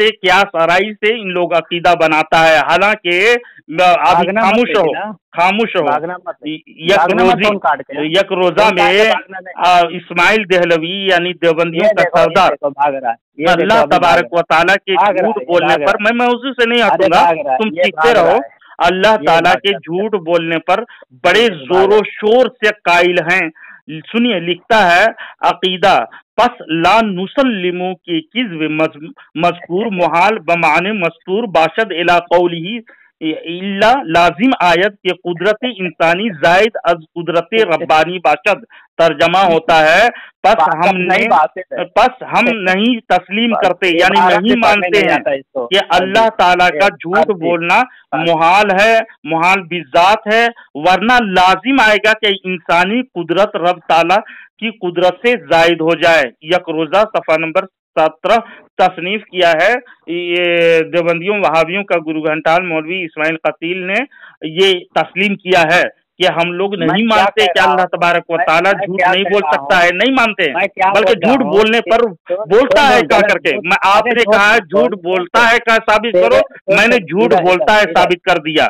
से कियास आराई से इन लोग अकीदा बनाता है, हालांकि अभी खामोश हो, खामोश हो। यक रोजा में इस्माइल देहलवी यानी देवबंदियों का सरदार अल्लाह तबारक व ताला के झूठ बोलने पर, मैं उसी से नहीं हटूंगा, तुम सीखते रहो। अल्लाह ताला के झूठ बोलने पर बड़े जोरों शोर से कायल हैं। सुनिए, लिखता है अकीदा पस ला नुसल्लिमु की किज़्ब मज़कूर मुहाल बमाने मस्तूर बाशद इला कौलिही इल्ला लाजिम आयत के कुदरत इंसानी जायद अज कुदरत रब्बानी बाशद। तर्जमा होता है पस हम नहीं तस्लीम करते, यानी नहीं मानते हैं कि अल्लाह ताला का झूठ बोलना मुहाल है, मुहाल बिज़ात है, वरना लाजिम आएगा कि इंसानी कुदरत रब ताला की कुदरत से जायद हो जाए। यक रोजा सफ़ा नंबर 17 तसनीफ किया है ये देवबंदियों वहाबियों का गुरु घंटाल मौलवी इस्माइल कतील ने ये तस्लीम किया है कि हम लोग नहीं मानते कि अल्लाह तबारक व ताला झूठ नहीं बोल सकता है, नहीं मानते, बल्कि झूठ बोलने पर बोलता है कह करके। मैं आपने कहा झूठ बोलता है कहा साबित करो, मैंने झूठ बोलता है साबित कर दिया।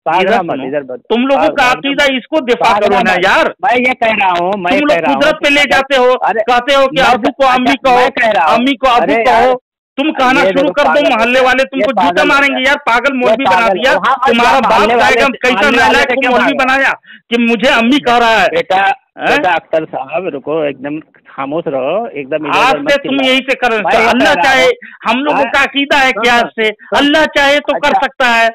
तुम लोगों का अकीदा इसको दिफा करो ना यार। मैं ये कह रहा हूँ, तुम लोग कुदरत पे ले जाते हो, कहते हो कि अबू को अम्मी कहो, अम्मी को अबू कहो, तुम कहना शुरू कर दो, मोहल्ले वाले तुमको जूता मारेंगे यार, पागल मौलवी बना दिया। तुम्हारा बाप कहेगा कैसा नालायक को मौलवी बनाया कि मुझे अम्मी कह रहा है। बेटा अख्तर साहब रुको, एकदम खामोश रहो, एकदम। आज से तुम यही से कर, अल्लाह चाहे, हम लोगों का अकीदा है क्या से अल्लाह चाहे तो कर सकता है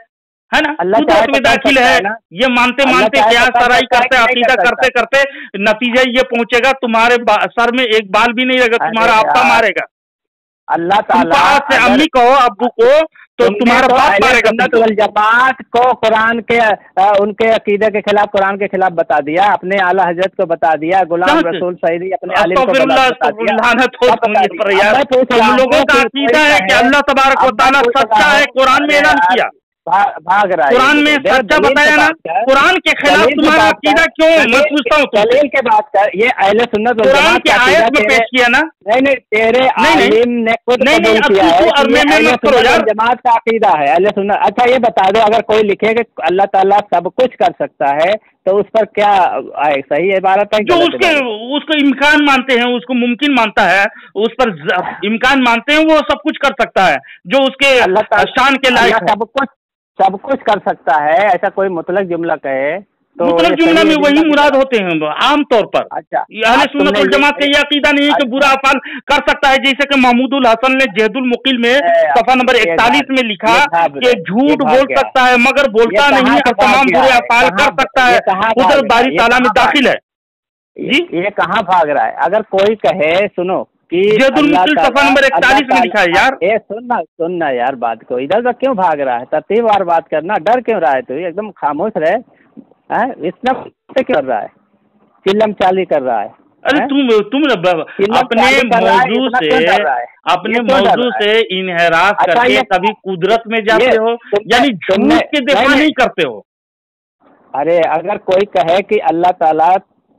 ना, कुदरत में दाखिल है। ये मानते मानते क्या सराई करते अकीदा करते करते नतीजा ये पहुंचेगा तुम्हारे सर में एक बाल भी नहीं रहेगा, तुम्हारा आपका मारेगा। अल्लाह ताला से अम्मी कहो अब्बू को तो तुम्हारा बाप मारेगा। जमात को कुरान के उनके अकीदे के खिलाफ, कुरान के खिलाफ बता दिया, अपने आला हजरत को बता दिया, गुलाम रसूल सईदी अपने आलिम को बता दिया। हम लोगों का अकीदा है कि अल्लाह तबारक व तआला सच्चा है, कुरान में ऐलान किया, भाग रहा है, कुरान में सच्चा बताया ना, कुरान के खिलाफ तुम्हारा अकीदा क्यों? मैं पूछता हूँ, दलील के बात कर, ये अहले सुन्नत वल कुरान के आयत में पेश किया ना। नहीं, तेरे आलिम ने खुद कबूल किया है, जमात का अकीदा है अहले सुन्नत। अच्छा ये बता दो, अगर कोई लिखे कि अल्लाह ताला सब कुछ कर सकता है तो उस पर क्या आए? सही इबारत है, जो उसको इम्कान मानते हैं, उसको मुमकिन मानता है, उस पर इम्कान मानते हैं, वो सब कुछ कर सकता है जो उसके शान के लायक सब कुछ कर सकता है। ऐसा कोई मुतलक जुमला कहे तो मुतलक जुमला में वही मुराद होते हैं आम तौर पर। अच्छा, अहले सुन्नत वल जमात का ये अकीदा नहीं है कि बुरा अफाल कर सकता है, जैसे कि महमूदुल हसन ने जहदुल मुकील में सफा नंबर 41 में लिखा कि झूठ बोल सकता है मगर बोलता नहीं है, तमाम बुरे अफाल कर सकता है, उधर बारी ताला में दाखिल है। जी ये कहाँ भाग रहा है? अगर कोई कहे सुनो जहदुल मुकील सफा नंबर 41 में लिखा है यार। ये सुनना यार, बात को इधर तक क्यों भाग रहा है? तरतीबवार बात करना, डर क्यों रहा है? तू एकदम खामोश रहे, इतना क्यों कर रहा है? चिल्लम चाली कर रहा है। अरे तुम अपने मौजू से इनहरास करके कभी कुदरत में जाते हो, यानी झूठ के दिफा नहीं करते हो। अरे अगर कोई कहे कि अल्लाह ताला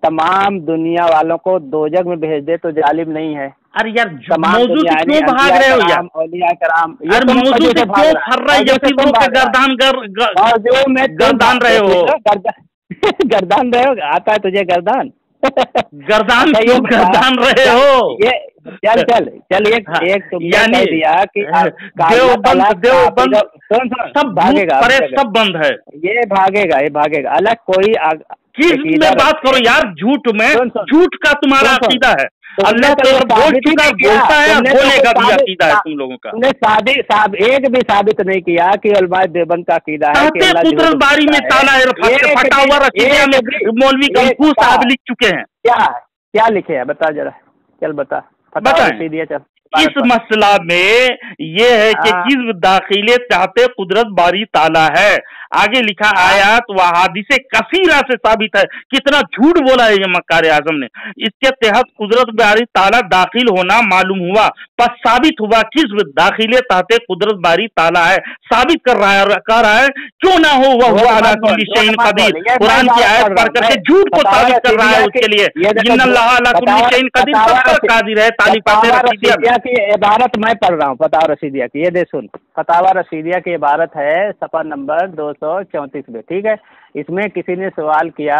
तमाम दुनिया वालों को दोजख में भेज दे तो जालिम नहीं है। अरे यार मौजू से क्यों भाग रहे हो यार? औलिया कराम यार मौजू से क्यों फर रहे हो? गर्दान रहे हो, गर्दान रहे हो, आता है तुझे गर्दान? गर्दान क्यों गर्दान रहे हो? ये चल एक तुमने दिया कि देवबंद सब भागेगा, सब बंद है, ये भागेगा अलग कोई किस में बात करो यार? झूठ में, झूठ का तुम्हारा अकीदा है, अल्लाह तो बोल चुका, बोलता है, बोलेगा भी अकीदा है तुम लोगों का। तुमने एक भी साबित नहीं किया कि उलमाए देवबंद का अकीदा है कि बारी में ताला फटा हुआ रसीदिया में मौलवी गंगू साहब लिख चुके हैं। क्या लिखे है? बता जरा, चल बता, बताएं। रसीदिया चल इस मसला में ये है कि किस दाखिले चाहते कुदरत बारी ताला है। आगे लिखा आयात व हादिसे कसीरा से साबित है। कितना झूठ बोला है ये मक्कार आजम ने। इसके तहत कुदरत बारी ताला दाखिल होना मालूम हुआ, पर साबित हुआ किस दाखिले चाहते कुदरत बारी ताला है। साबित कर रहा है, कह रहा है क्यों ना हो वह हुआ अला कुल्ली शैइन कदीर। कुरान की आयत पढ़ करके झूठ को साबित कर रहा है उसके लिए। इन्नल्लाह अला कुल्ली शैइन कदीर, सब पर कादिर है। तालिफात रशीदिया की इबारत मैं पढ़ रहा हूँ, फतावा रशीदिया की, ये दे सुन। फतावा रशीदिया की इबारत है सफ़ा नंबर 234 में, ठीक है। इसमें किसी ने सवाल किया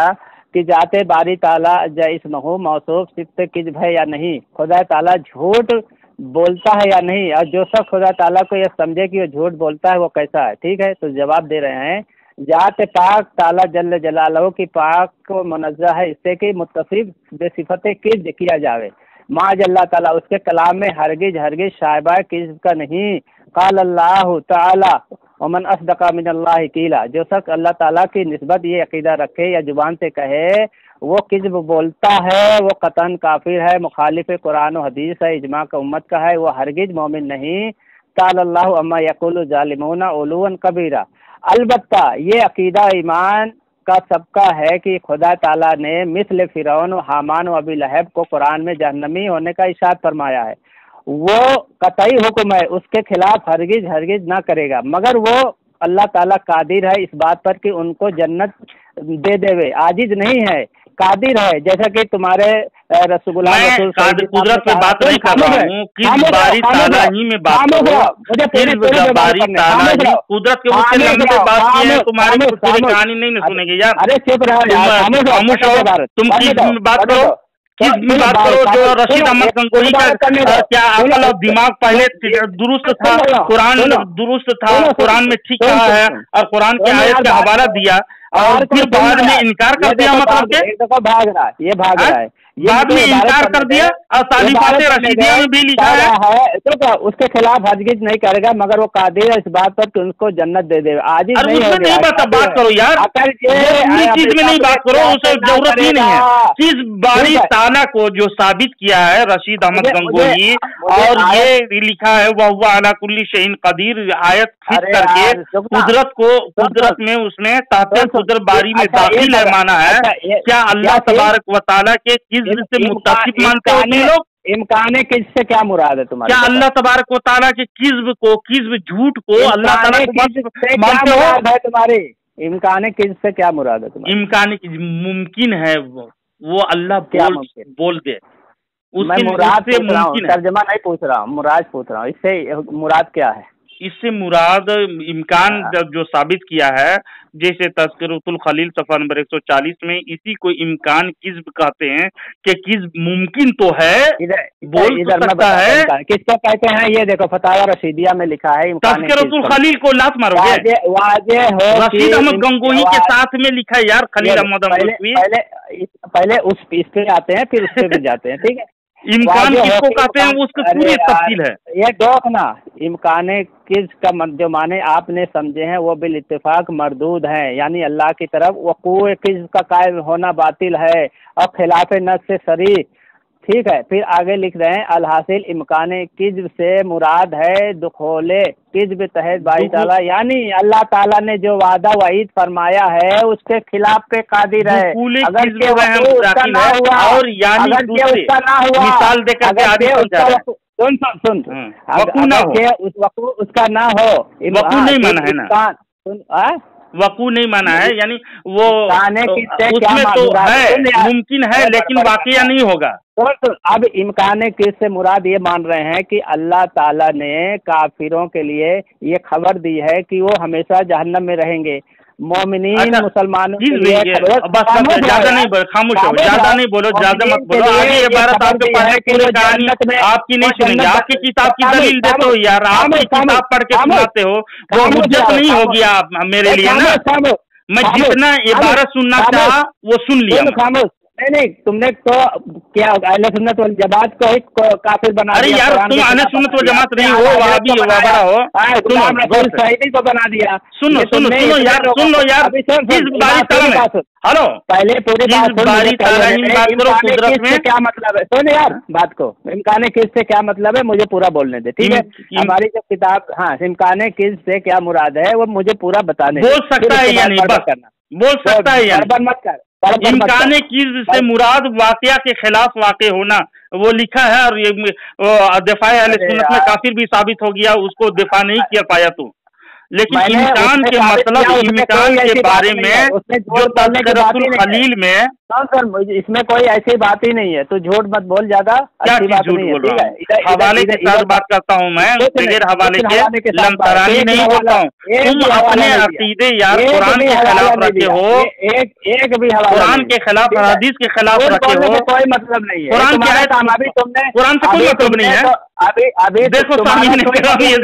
कि जाते बारी ताला इसमहु मौसूफ सिफ्त किज़्ब है या नहीं, खुदा ताला झूठ बोलता है या नहीं, और जो शख्स खुदा ताला को यह समझे कि वो झूठ बोलता है वो कैसा है, ठीक है। तो जवाब दे रहे हैं जात पाक ताला जल्ल जलालहू की पाक को मुनज़्ज़ह है इससे कि मुत्तसिफ बेसिफत किज़्ब किया जावे। माज अल्लाह ताला उसके कलाम में हरगिज हरगिज शायबा किज़्ब का नहीं। क़ाल अल्लाह ताला वमन अस्दक़ा मिनल्लाहि क़ीला, जो शख्स अल्लाह ताला की निस्बत ये अक़ीदा रखे या जुबान से कहे वो किज़्ब बोलता है, वो कतन काफिर है, मुखालिफ कुरान और हदीस है, इजमा का उम्मत का है, वो हरगिज मोमिन नहीं। ताला अल्लाहु अम्मा यक़ूलु ज़ालिमूना उलुवन कबीरा। अलबत्ता ये अक़ीदा ईमान का सबका है कि खुदा ताला ने मिस्ल फ़िरौन व हामान व अबी लहब को कुरान में जहन्नमी होने का इरशाद फरमाया है। वो कतई हुक्म है, उसके खिलाफ हरगिज हरगिज ना करेगा, मगर वो अल्लाह ताला कादिर है इस बात पर कि उनको जन्नत दे देवे। आजिज नहीं है, कादिर है। जैसा कि तुम्हारे रसूलुल्लाह कुदरत में बात नहीं कर रहा हूँ, किस बारी ताला ही में बात करो, बारी ताला ही कुदरत के मुझसे लंबे बात की है। तुम्हारी कहानी नहीं सुनेंगे यार। अरे चुप रहो, खामोश हो तुम। किस में बात करो, किस में बात करो जो रशीद अहमद गंगोही का क्या अकल और दिमाग पहले दुरुस्त था, कुरान दुरुस्त था, कुरान में ठीक कहा है और कुरान की आयत का हवाला दिया और फिर बाद में इनकार कर दिया। मतलब के भाग रहा है, ये भाग रहा है, बाद में इनकार कर दिया और तालिफात रशीदिया में भी लिखा है तो उसके खिलाफ हरगिज नहीं करेगा, मगर वो कादिर है इस बात पर कि उनको जन्नत दे दे। आज नहीं बात करो यार, चीज में नहीं बात करो, उसे जरूरत ही नहीं है। चीज बारी ताला को जो साबित किया है रशीद अहमद गंगोही, और ये लिखा है वह हुआ अला कुल्ली शैइन कदीर, आयत फिट करके कुदरत को, कुदरत में उसने ताते कुदरत बारी में दाखिल है माना है। क्या अल्लाह तबारक व तआला के से मुत्तसिफ मानते हो तुम लोग? इम्कान किज़्ब से क्या मुराद है तुम्हारा? क्या अल्लाह तबारक व तआला के किज़्ब को, किज़्ब झूठ को अल्लाह ताला को मानते हो? तुम्हारे इम्कान किज़्ब से क्या मुराद है तुम्हारा? इम्कान मुमकिन है वो अल्लाह बोल दे, मैं मुराद से मुमकिन है, तर्जमा नहीं पूछ रहा हूँ, मुराद पूछ रहा हूँ। इससे मुराद क्या है? इससे मुराद इम्कान जो साबित किया है, जैसे तज़किरतुल खलील सफ़ा नंबर 140 में इसी को इम्कान किज़्ब कहते हैं कि किज़्ब मुमकिन तो है, बोल सकता है। किसको कहते हैं? ये देखो फतावा रशीदिया में लिखा है तज़किरतुल खलील को लात मारोगे? रशीद अहमद गंगोही के साथ में लिखा है यार, खलील अहमद गंगोही। पहले उस इस पे आते हैं, फिर उस पे भी जाते हैं, ठीक है। इम्कान किसको कहते हैं उसकी पूरी तफसील है। ये डोक ना इम्कान किज़्ब का जो माने आपने समझे हैं वो बिल इत्तेफाक मरदूद हैं, यानी अल्लाह की तरफ वक़ूअ किज़्ब का कायम होना बातिल है और खिलाफ नस से सरी, ठीक है। फिर आगे लिख रहे हैं अलहासिल इम्कान किज़्ब से मुराद है दुखोले किज़्ब तहत बारी ताला, यानी अल्लाह ताला ने जो वादा वईद फरमाया है उसके खिलाफ पे कादिर है। अगर उसका ना हुआ, और यानी उसका ना हुआ, मिसाल देकर सुन उसका ना हो, वक़ू नहीं माना है ना, वक़ू नहीं माना है, यानी वो उसमें तो है, मुमकिन है लेकिन वाक़या नहीं होगा। तो अब इम्कान किज़्ब से मुराद ये मान रहे हैं कि अल्लाह ताला ने काफिरों के लिए ये खबर दी है कि वो हमेशा जहन्नम में रहेंगे। मोमिनीन मुसलमानों के लिए ज्यादा नहीं बोलो, खामोश हो, ज्यादा नहीं बोलो, ज्यादा मत बोलो। आगे ये बात आपके पढ़े पूरी कहानी आपकी नहीं सुनेंगे, आपकी किताब की दलील देते हो यार, आपकी किताब पढ़ के सुनाते हो, वो हुज्जत नहीं होगी आप मेरे लिए ना। मैं जितना इबारत सुनना चाहा वो सुन लिया। नहीं, तुमने तो क्या अहले सुन्नत वल जमात को ही काफिर बना दिया। अरे यार तुम अहले सुन्नत वल जमात नहीं हो, वहाबी हो, वहाबरा हो। शहीदी को बना दिया। सुनो यार, सुन लो यार, हेलो, पहले पूरी बात करो कुदरत में क्या मतलब है। सुन यार बात को, इम्कान किस से क्या मतलब है मुझे पूरा बोलने दे, ठीक है। हमारी जो किताब, हाँ, इम्कान किस से क्या मुराद है वो मुझे पूरा बताने बोल सकता है या नहीं करना, बोल सकता है या नहीं, मत कर। इम्काने की से मुराद वाकया के खिलाफ वाक़े होना, वो लिखा है। और ये दिफाए अहले सुन्नत में काफिर भी साबित हो गया, उसको दिफा नहीं किया पाया तू। लेकिन इम्कान के मतलब, इम्कान के बारे में जो तज़किरतुल खलील में, सर इसमें कोई ऐसी बात ही नहीं है, तो झूठ मत बोल ज्यादा। क्या झूठ बोल रहा हूँ? हवाले के साथ बात करता हूँ मैं, बगैर हवाले के लमतरानी नहीं बोलता हूँ। तुम अपने अकीदे यार कुरान के खिलाफ रखे हो, एक भी कुरान के खिलाफ, हदीस के खिलाफ रखे हो। कोई मतलब नहीं है कुरान क्या है? अभी तुमने कुरान से कोई मतलब नहीं है। अभी देखो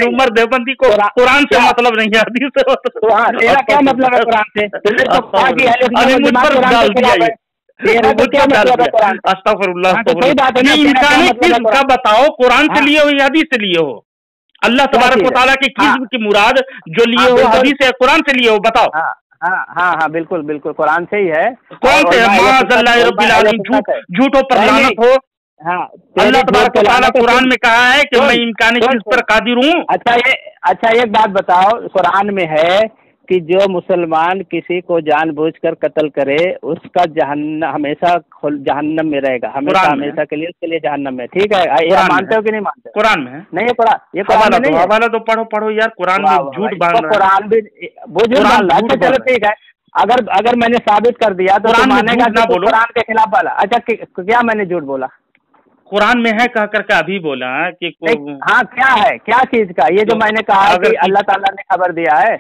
उमर देवबंदी को कुरान से मतलब नहीं है, हदीस से मतलब। हाँ, तेरा क्या मतलब है कुरान से? तुमने तो कहा कि अहले मुझ पर डाल दिया ये, क्या मतलब है कुरान? अस्तगफिरुल्लाह। ये इम्कान का बताओ, कुरान से लिए हो या हदीस से लिए हो? अल्लाह तबारक व तआला की किस्म की मुराद जो लिए हो हदीस से कुरान से लिए हो, बताओ। हाँ, बिल्कुल बिल्कुल कुरान से ही है। कौन से है? माअज़ल्लाहि रब्बिल आलमीन, झूठों पर लानत हो। हाँ, अल्लाह तबारक व तआला कुरान में कहा है कि मैं इम्कान किस पर कादिर हूँ। अच्छा एक बात बताओ, कुरान में है कि जो मुसलमान किसी को जानबूझकर कत्ल करे उसका हमेशा जहन्नम में रहेगा, हमेशा के लिए उसके लिए जहन्नम में, ठीक है। ये मानते हो कि नहीं मानते? कुरान में है? नहीं है कुरान, ये कुरान नहीं है। हवाला तो पढ़ो यार, कुरान में झूठ बांध रहा है। कुरान भी अच्छा चलो ठीक है, अगर मैंने साबित कर दिया तो मानेगा ना, बोलो कुरान के खिलाफ वाला। अच्छा क्या मैंने झूठ बोला? कुरान में है कह करके अभी बोला कि हाँ, क्या है, क्या चीज का? ये जो मैंने कहा कि अल्लाह ताला ने खबर दिया है,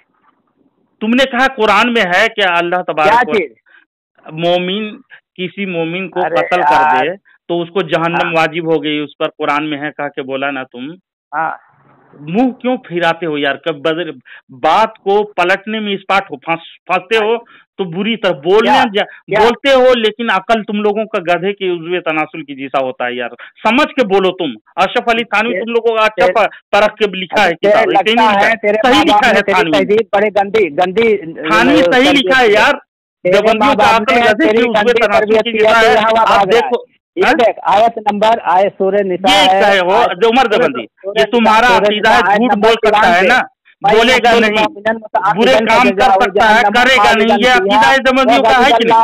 तुमने कहा कुरान में है कि अल्लाह तबारक मोमिन किसी मोमिन को कत्ल कर दे तो उसको जहन्नम वाजिब हो गई उस पर, कुरान में है कह के बोला ना तुम। हाँ, मुंह क्यों फिराते हो यार? कब बात को पलटने में इस्पाट हो फंसते हो तो बुरी तरह बोलते हो, लेकिन अकल तुम लोगों का गधे के उज़्वे तनासुल की जैसा होता है यार। समझ के बोलो तुम। अशरफ अली थानवी तुम लोगों का अच्छा परख के लिखा है किताब, सही लिखा है थानवी, बड़े गंदी थानवी सही लिखा है यार। देवबंदियों का अकल गधे के उज़्वे तनासुल की जैसा है। आप देखो, ये देख आयत नंबर आयत सूरह निसा है, जो उमर देवबंदी, ये तुम्हारा अकीदा है, झूठ बोल सकता है ना, बोलेगा नहीं, बुरे काम कर सकता है, करेगा नहीं, ये अकीदा देवबंदियों का है कि नहीं?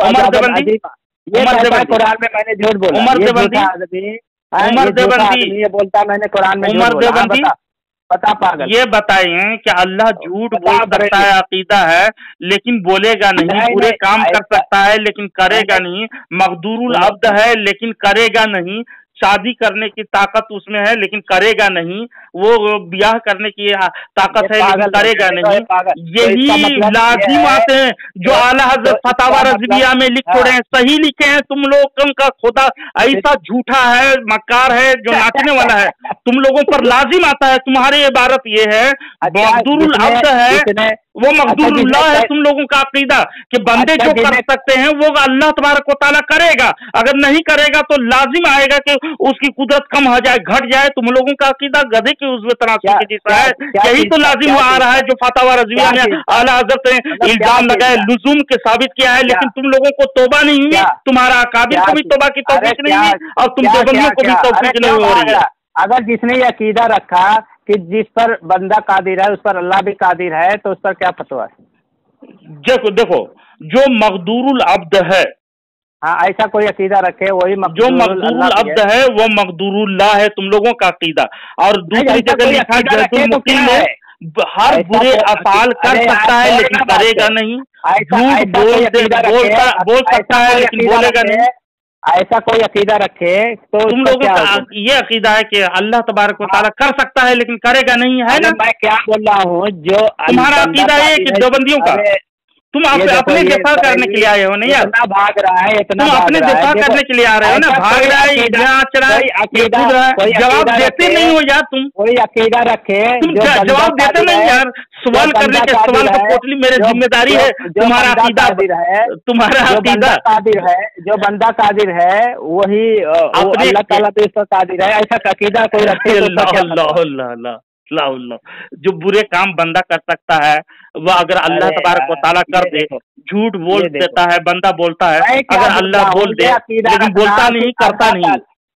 उमर देवबंदी कुरान में मैंने झूठ बोला। उमर देवबंदी ये बोलता मैंने कुरान में। उमर देवबंदी पता पागल, ये बताइए कि अल्लाह झूठ बोल सकता है, अकीदा है, लेकिन बोलेगा नहीं, बुरे काम कर सकता है लेकिन करेगा नहीं, मकदूरुल अब्द है लेकिन करेगा नहीं, शादी करने की ताकत उसमें है लेकिन करेगा नहीं, वो ब्याह करने की ताकत है लेकिन करेगा नहीं। यही लाजिम आते हैं जो आला हज़रत फतावा रज़विया में लिख छोड़े हैं, सही लिखे हैं। तुम लोगों का खुदा ऐसा झूठा है, मक्कार है, जो नाचने वाला है, तुम लोगों पर लाजिम आता है। तुम्हारी इबारत ये है मकदूरुल अब्द है, वो मकदूरुल्लाह है। तुम लोगों का अकीदा कि बंदे जो कर सकते हैं वो अल्लाह तबारक व तआला करेगा, अगर नहीं करेगा तो लाजिम आएगा कि उसकी कुदरत कम हो जाए, घट जाए। तुम लोगों का अकीदा गधे के उज़्वे तनासुल के जैसा है। यही तो लाजिम आ रहा है जो फतावा रज़विया में आला हज़रत ने इल्जाम लगाए, लुज़ूम के साबित किया है, लेकिन तुम लोगों को तौबा नहीं हुई, तुम्हारा अकाबिर को भी तौबा की तौफीक नहीं हुई और तुम देवबंदियों को भी तौफीक नहीं हो रही है। अगर जिसने ये अकीदा रखा कि जिस पर बंदा कादिर है उस पर अल्लाह भी कादिर है, तो उस पर क्या फतवा है? देखो जो मकदूरुल अब्द है, हाँ, ऐसा कोई अकीदा रखे वही जो मकदूरुल अब्द है वो मकदूरुल्लाह है तुम लोगों का अकीदा। और दूसरी जगह लिखा जैतुल मुकीम में हर बुरे अफाल कर सकता है लेकिन करेगा नहीं, झूठ बोल सकता है लेकिन बोलेगा नहीं। ऐसा कोई अकीदा रखे तो तुम लोगों का ये अकीदा है कि अल्लाह तबारक व तआला कर सकता है लेकिन करेगा नहीं, है ना? मैं क्या बोल रहा हूँ, जो तुम्हारा अकीदा है कि देवबंदियों का तुम अपने दिफा करने के लिए आए हो नहीं यार, इतना भाग रहा है, इतना तुम अपने दिफा करने के लिए आ रहे हो ना, भाग रहा है, नाच रहा है, जवाब देते नहीं हो यार तुम। कोई अकीदा रखे, तुम जवाब देते नहीं यार, सवाल करने के सवाल को टोटली मेरी जिम्मेदारी है। तुम्हारा अकीदा है, तुम्हारा अकीदा कादिर है, जो बंदा कादिर है वही अल्लाह ताला तो इस पर कादिर है, ऐसा अकीदा कोई रखे। जो बुरे काम बंदा कर सकता है वह अगर अल्लाह तबारक व तआला कर दे, झूठ बोल देता है बंदा, बोलता है अगर अल्लाह बोल दे, लेकिन बोलता नहीं, करता नहीं,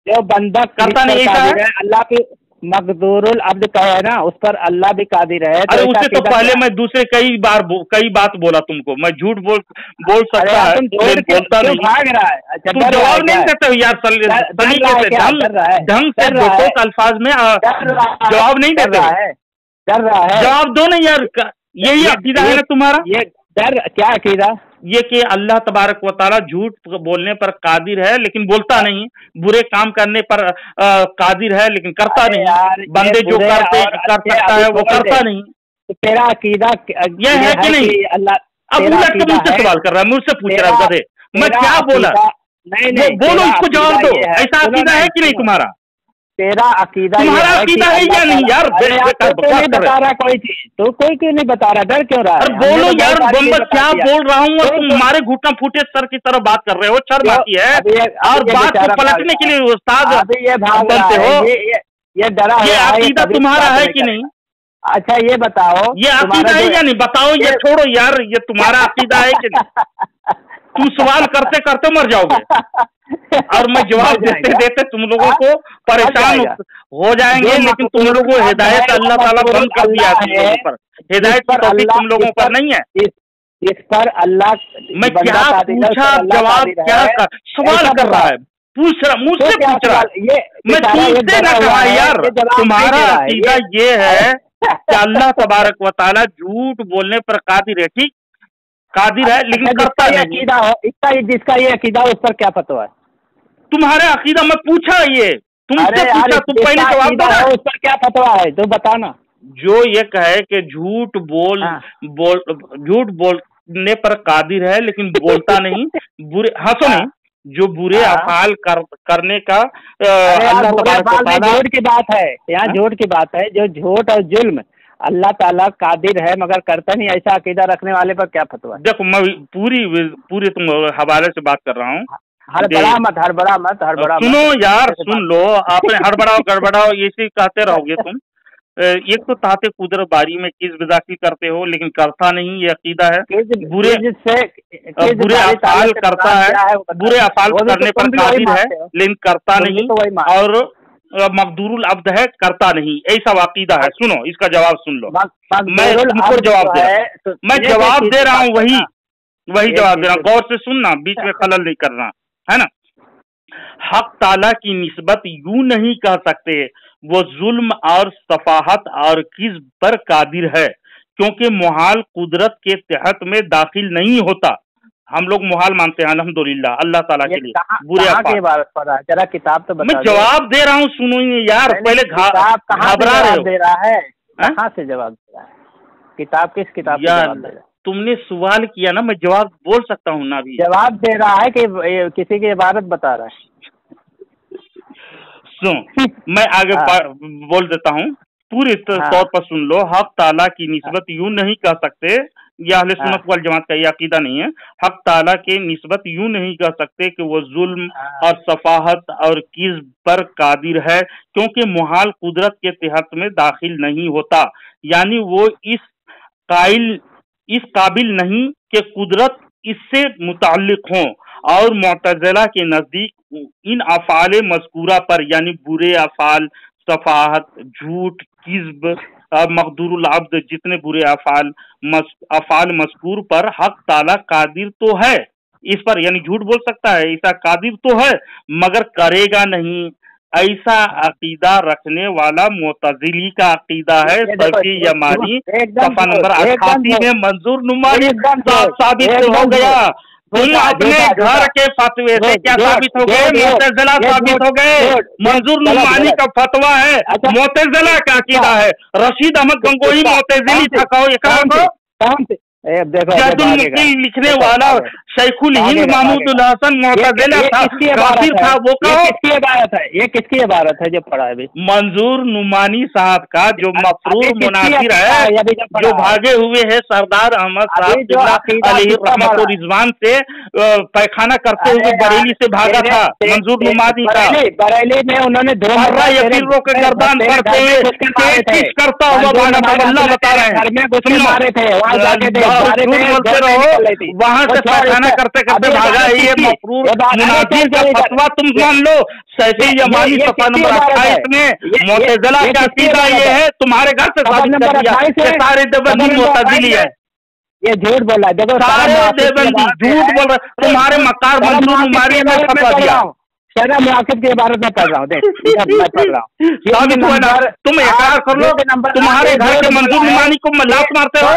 जो बंदा करता नहीं, ऐसा है अल्लाह की मकदूरुल अब्द का है ना, उस पर अल्लाह भी कादिर है। अरे उससे तो पहले मैं दूसरे कई बात बोला तुमको, मैं झूठ बोल सकता है, बोलता नहीं, भाग रहा है। तुम जवाब नहीं देते हो यार, सलीके से ढंग से देखो, अल्फाज में जवाब नहीं देते, डर रहा है, जवाब दो नहीं यार। यही अकीदा है ना तुम्हारा? ये डर क्या अकीदा? ये कि अल्लाह तबारक व तआला झूठ बोलने पर कादिर है लेकिन बोलता नहीं, बुरे काम करने पर कादिर है लेकिन करता नहीं, बंदे जो कर सकता है वो करता नहीं। तो तेरा अकीदा ये है कि नहीं? अल्लाह अब मुझसे सवाल कर रहा है, मुझसे पूछ रहा है गधे, मैं क्या बोला? नहीं बोलो, इसको जवाब दो, ऐसा अकीदा है कि नहीं तुम्हारा? तेरा अकीदा, तुम्हारा अकीदा है या नहीं यार? बता रहा कोई चीज तो कोई क्यों नहीं बता रहा, डर क्यों रहा है? बोलो यार, क्या बोल रहा हूँ, तुम हमारे घुटना फूटे सर की तरह बात कर रहे हो, शर्म आती है, और बात को पलटने के लिए उस्ताद बनते हो। ये डरा, ये अकीदा तुम्हारा है कि नहीं? अच्छा ये बताओ, ये अकीदा है या नहीं? बताओ, ये छोड़ो यार, ये तुम्हारा अकीदा है कि नहीं? तुम सवाल करते करते मर जाओगे और मैं जवाब देते देते तुम लोगों को परेशान हो जाएंगे, लेकिन तुम लोगों को हिदायत अल्लाह ताला बंद कर दिया तुम लोगों पर, हिदायत की तौफीक तुम लोगों पर नहीं है। इस पर अल्लाह, मैं क्या पूछा, जवाब क्या कर, सवाल कर रहा है, पूछ रहा, मुझसे पूछ रहा है, मैं तुमसे ना कहा यार। तुम्हारा अकीदा ये है कि अल्लाह तबारक व तआला झूठ बोलने पर कादिर है, ठीक, कादिर है लेकिन करता नहीं। इसका जिसका ये अकीदा उस पर क्या फतवा है? तुम्हारा अकीदा मैं पूछा, ये तुमसे पूछा, तुम पहले जवाब दो, उस पर क्या फतवा है तो बताना। जो ये कहे कि झूठ बोलने पर कादिर है लेकिन बोलता नहीं, बुरे हंसो नहीं, जो बुरे अफाल करने का अल्लाह तबारक व तआला, झूठ की बात है यहाँ, झूठ की बात है, जो झूठ और जुल्म अल्लाह ताला कादिर है मगर करता नहीं, ऐसा अकीदा रखने वाले पर क्या फतवा है? देखो मैं पूरी तुम हवाले से बात कर रहा हूँ, हड़बड़ा मत। सुनो यार, सुन लो, आपने हड़बड़ाओ गड़बड़ाओ ऐसे कहते रहोगे तुम। एक तो ताते कुदरत बारी में किस बिदासी करते हो लेकिन करता नहीं, ये अकीदा है। बुरे अफाल करता है, बुरे अफाल करने पर कादिर है लेकिन करता नहीं, और मकदूरुल अब्द है, करता नहीं, ऐसा अकीदा है। सुनो, इसका जवाब सुन लो, मैं तुमको जवाब दे रहा हूँ, मैं जवाब दे रहा हूँ, वही जवाब दे रहा हूँ, गौर से सुनना, बीच में खलल नहीं करना, है ना। हक ताला की निस्बत यूं नहीं कह सकते वो जुल्म और सफाहत और किज़्ब पर कादिर है, क्योंकि मुहाल कुदरत के तहत में दाखिल नहीं होता। हम लोग मुहाल मानते हैं अल्हम्दुलिल्लाह अल्लाह ताला के लिए। बुरे जरा किताब तो मैं जवाब दे रहा हूँ, सुनो यार, पहले घबरा रहे हो, दे रहा है, कहाँ से जवाब दे रहा है? किताब किस किताब यार? तुमने सवाल किया ना, मैं जवाब बोल सकता हूँ ना, अभी जवाब दे रहा है कि किसी की इबारत बता रहा है। सुन, मैं आगे बोल देता हूँ, पूरी तौर पर सुन लो। हक ताला की निस्बत यूं नहीं कह सकते, यह अहले सुन्नत वल जमात का ये अकीदा नहीं है। हक ताला के निस्बत यूं नहीं कह सकते कि वो जुल्म और सफाहत और किज़्ब पर कादिर है, क्योंकि मुहाल कुदरत के तहत में दाखिल नहीं होता, यानी वो इस काबिल नहीं कि कुदरत इससे मुताल्लिक हो। और मुअतज़िला के नजदीक इन अफ़ाल मज़कूरा पर, यानी बुरे अफ़ाल, सफाहत, झूठ, किज़्ब, मक़दूरुल अब्द, जितने बुरे अफ़ाल मज़कूर पर हक ताला कादिर तो है, इस पर यानी झूठ बोल सकता है, ऐसा कादिर तो है मगर करेगा नहीं। ऐसा अकीदा रखने वाला मुअतज़िली का अकीदा है। सफ़ी यमानी सफ़ा नंबर 88 में मंजूर नुमानी साबित हो गया। तुम अपने घर के फतवे से क्या साबित हो गए? मुअतज़िला साबित हो गए। मंजूर नुमानी का फतवा है, मुअतज़िला का अकीदा है। रशीद अहमद गंगोही मुअतज़िली था, कहो देखो लिखने वाला शेखुल हिंद महमूदुल हसन मुअतज़िला था, काफिर था, वो किसकी इबारत है? ये किसकी इबारत है जो पढ़ा है अभी? मंजूर नुमानी साहब का, जो मफरूर मुनासिर है, जो भागे हुए है सरदार अहमद साहब रिजवान से पैखाना करते हुए बरेली से भागा था, मंजूर नुमानी का। बरेली में उन्होंने यतीमों के गर्दन करता हुआ भागा, बता रहे हैं, मारे थे बोलते रहो, वहाँ से पैखाना करते करते भागा है। ये मफरूर मुनासिर का फतवा तुम मान लो, सैफी यमानी सफा नंबर 28 में मुअतज़िला का अकीदा ये है, तुम्हारे घर से साबित कर दिया, सारे देवबंदी मुअतज़िली है। ये झूठ बोल रहा है, देखो सारे देवबंदी झूठ बोल रहे, तुम्हारे मकार मंजूर नुमानी में फतवा दिया। शरा मुआकिब की इबारत में पढ़ रहा हूँ, देख मैं पढ़ रहा हूँ। तुम इकरार कर लो, तुम्हारे घर के मंजूर नुमानी को लात मारते हो,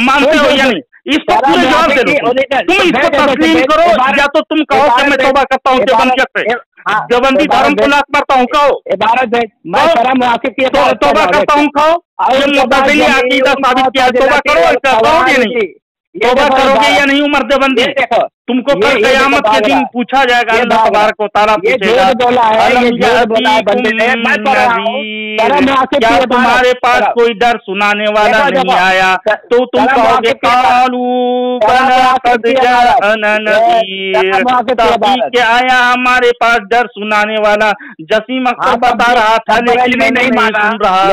मानते हो या नहीं? इसको पूरे जवाब दे दो, तुम इसको तस्लीम करो, या तो तुम कहो कि मैं तौबा करता हूँ देवबंदियत पे, देवबंदी धर्म को लात मारता हूँ, कहो इबारत है, मैं शरा मुआकिब की तौबा करता हूँ, कहो मुअतज़िली अकीदा साबित किया, तौबा करो, करोगे नहीं? तौबा करोगे या नहीं उमर देवबंदी? तुमको कल क़यामत के दिन पूछा जाएगा, अल्लाह तबारक व तआला पूछेगा, क्या तुम्हारे पास कोई डर सुनाने वाला नहीं आया? तो तुम कहोगे कालू बला क़द जाअना नज़ीर, तहक़ीक़ आया हमारे पास डर सुनाने वाला। जसीम अख्तर बता रहा था, लेकिन नहीं सुन रहा,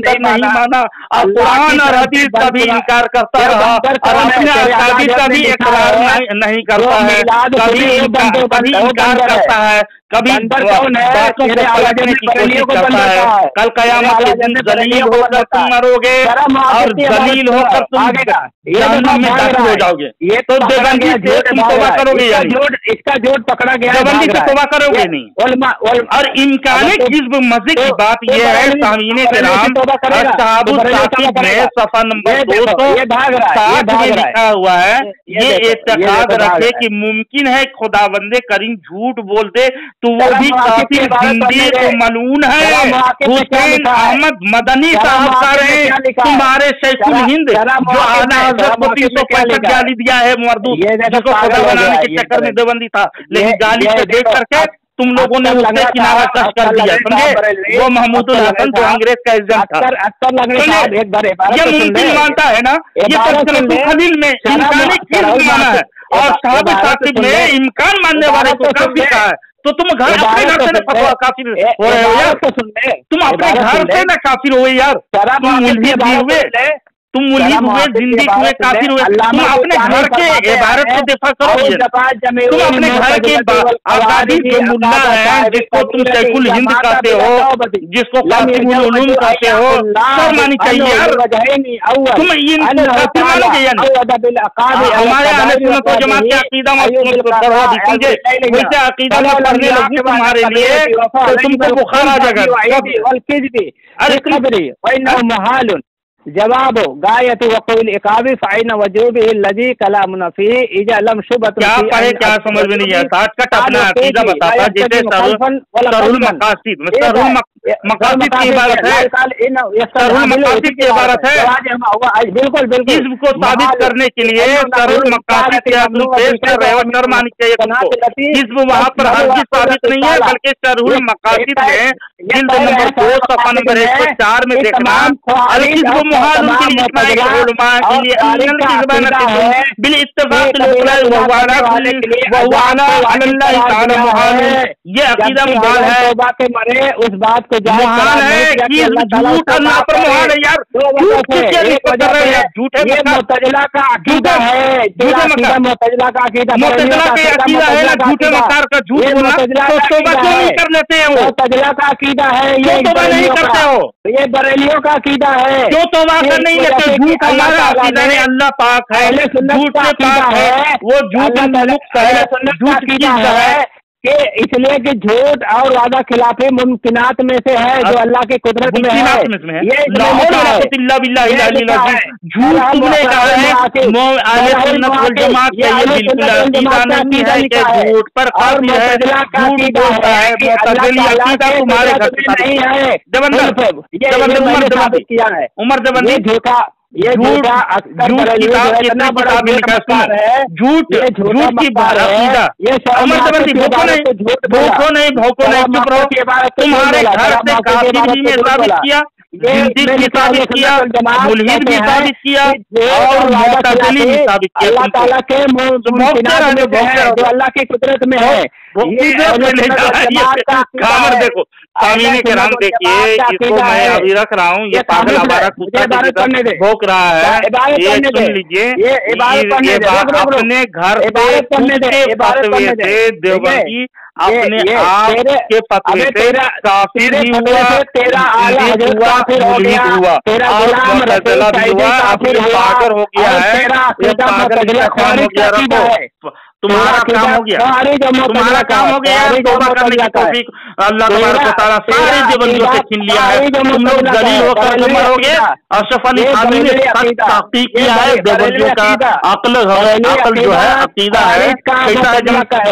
नहीं माना, और कुरान और हदीस का भी इनकार करता रहा, और अपने अकाबिर का भी इकरार नहीं करता है, कभी इनकार करता है, कभी बातों को पलटने की कोशिश करता है। कल क़यामत के दिन जलील होकर तुम मरोगे, और जलील होकर तुम जहन्नम में दाखिल हो जाओगे। ये तो देवबंदी से तुम तौबा करोगे या नहीं? इसका जोड़ पकड़ा गया, देवबंदी से तौबा करोगे नहीं? और इम्कान हिज़्ब मज़े की बात यह है, तामीने के नाम अस्हाबुत में सफ़ा नंबर 260 में लिखा हुआ है, ये एतक़ाद रखे कि मुमकिन है खुदावंदे करीम झूठ बोल दे तो वो भी काफिर जिंदीक और मलून है। हुसैन अहमद मदनी साहब कह रहे हैं, तुम्हारे शेखुल हिंद जो आला हज़रत को 365 गाली दिया है मरदूद, जिसको खुदा बनाने के चक्कर में देवबंदी था, लेकिन गाली को देख करके तुम लोगों ने उससे किनारा कश कर दिया, समझे? वो महमूदुल हसन जो अंग्रेज का एजेंट था, ये मुमकिन मानता है ना, ये तस्करतुल खलील में इम्कानी हिज़्ब माना है, और साहब साकिब ने इम्कान मानने वाले को काफिर कहा है। तो तुम अपने घर से फतवा काफिर हो रहे हो यार, तुम अपने घर से ना काफिर हो यार, तुम मुल्हिद हुए, जिंदगी हुए, काफिर हुए। तुम अपने घर के इबारत को दिफा करो, तुम अपने घर के आबादी जो मुल्ला है, जिसको तुम शेखुल हिंद कहते हो, जिसको कासिमुल उलूम कहते हो, शर्म आनी चाहिए यार। तुम इन काफिर मानोगे या नहीं? हमारे अहले सुन्नत व जमात के अकीदा में समझे, वैसे अकीदा में पढ़ने लगी तुम्हारे लिए तो तुमको बुखार आ जाएगा। अरे जवाब गायत वक़ुल इकाबी फ़ाइन वजूब लजी कलाम नफी इजा लम शुबत क्या पढ़े, क्या समझ में नहीं आता। कट अपना अकीदा बताता, जैसे सरुल मकासिद की इबारत है, सरुल मकासिद की इबारत है, बिल्कुल हिज़्ब को साबित करने के लिए सरुल मकासिद के आप लोग पेश कर रहे हो, शर्म आनी चाहिए तुमको। हिज़्ब वहाँ पर हरगिज़ साबित नहीं है, बल्कि सरुल मकासिद में जिल्द नंबर 2 सफ़ा नंबर 104 में देखना, हिज़्ब मुहाल के लिए लिखना है, उलमा के लिए अनल की ज़बान है बिल इत्तिफ़ाक़ ये अकीदा मुहाल है, उस बात को मुहाल है कि झूठ अल्लाह पर मुहाल है यार, झूठ किसके लिए कर रहे हैं? झूठे मुअतज़िला का अकीदा है, मुअतज़िला का अकीदा, मुअतज़िला का अकीदा है झूठे मकार का झूठ बोलना, तो तौबा क्यों नहीं कर लेते हैं? वो मुअतज़िला का अकीदा है, ये तौबा नहीं करते हो, ये बरेलियों का अकीदा है, जो तौबा कर नहीं लेते। झूठ हमारा अकीदा है, अल्लाह पाक है, झूठ से पाक है, वो झूठ मुक्त है, झूठ की चीज है कि इसलिए कि झूठ और वादा खिलाफी मुमकिनात में से है, जो अल्लाह की कुदरत में है। ये झूठ तुमने कहा है, अहले सुन्नत वल जमात का ये बिल्कुल अकीदा नहीं है कि झूठ पर काफिर है, झूठ बोलता है, मुअतज़िली अकीदा तुम्हारे घर से नहीं है। उमर देवबंदी ये झूठ किताब कितना बड़ा लिखा है, झूठ झूठ की बात, भूखो नहीं चुप रहो। तुम्हारे घर से काफिर भी ने साबित किया, जिंदगी भी साबित किया, मुल्हिद भी साबित किया और मुतज़िली भी साबित किया। अल्लाह ताला के जो अल्लाह की कुदरत में है, खामर देखो, सामीने के नाम देखिए, इसको मैं अभी रख रहा हूँ, ये पागल हमारा कुत्ता भौंक रहा है, ये सुन लीजिए, अपने घर से फतवे से देवबंदी अपने आप के फतवे से काफिर भी हुआ, मुतज़िला भी हुआ, अब ये पागल हो गया है, ये पागल हो गया। रखो, तुम्हारा काम हो गया, तुम्हारा काम हो गया, तौबा करने की तौफीक अल्लाह तबारक व तआला सारे देवबंदियों से छीन लिया है। तुम लोग जलील होकर के मरोगे। अशरफ अली थानवी ने तहकीक किया है देवबंदियों का अक्ल जो है, अकीदा है, कैसा है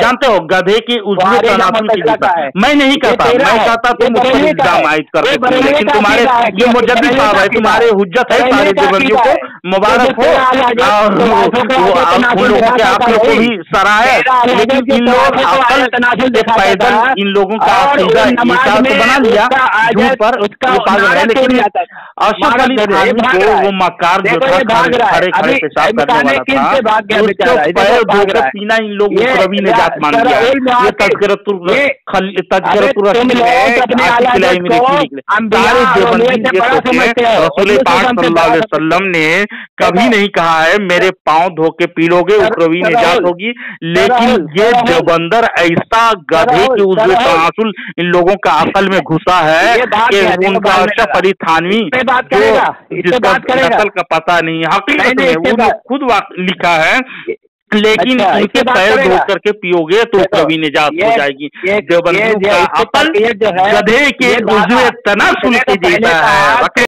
जानते हो? गधे की उजवे तनासुल की जैसा। मैं नहीं कहता, मैं कहता तुम ऊपर इल्जाम आयद करते थे, लेकिन तुम्हारे जो मुजद्दिद साहब है, तुम्हारे हुज्जत है सारे देवबंदियों को मुबारक हो, उन लोगों के अक्ल को भी सराहे, लेकिन इन लोग पैदल इन लोगों का अकीदा बना लिया झूठ पर, ये पागल है। लेकिन अशरफ अली थानवी को वो मकार जो था खड़े खड़े पेशाब करने वाला था, उसको पैर धोकर पीना इन लोगों को रवि ने जात मान लिया। ये तज़किरतुल रसूल पाक सल्लल्लाहु अलैहि वसल्लम ने कभी नहीं कहा है मेरे पाँव धो के पी लोगे उखरवी निजात होगी, लेकिन ये देवबंदर ऐसा गधे के उजवे तनासुल इन लोगों का अकल में घुसा है कि उनका अशरफ अली थानवी जिसका नस्ल का पता नहीं है, हकीकत में वो खुद लिखा है, लेकिन उनके पैर धो करके पियोगे तो कभी निजात हो जाएगी। देवबंदियों का अकल गधे के उजवे तनासुल के जैसा है।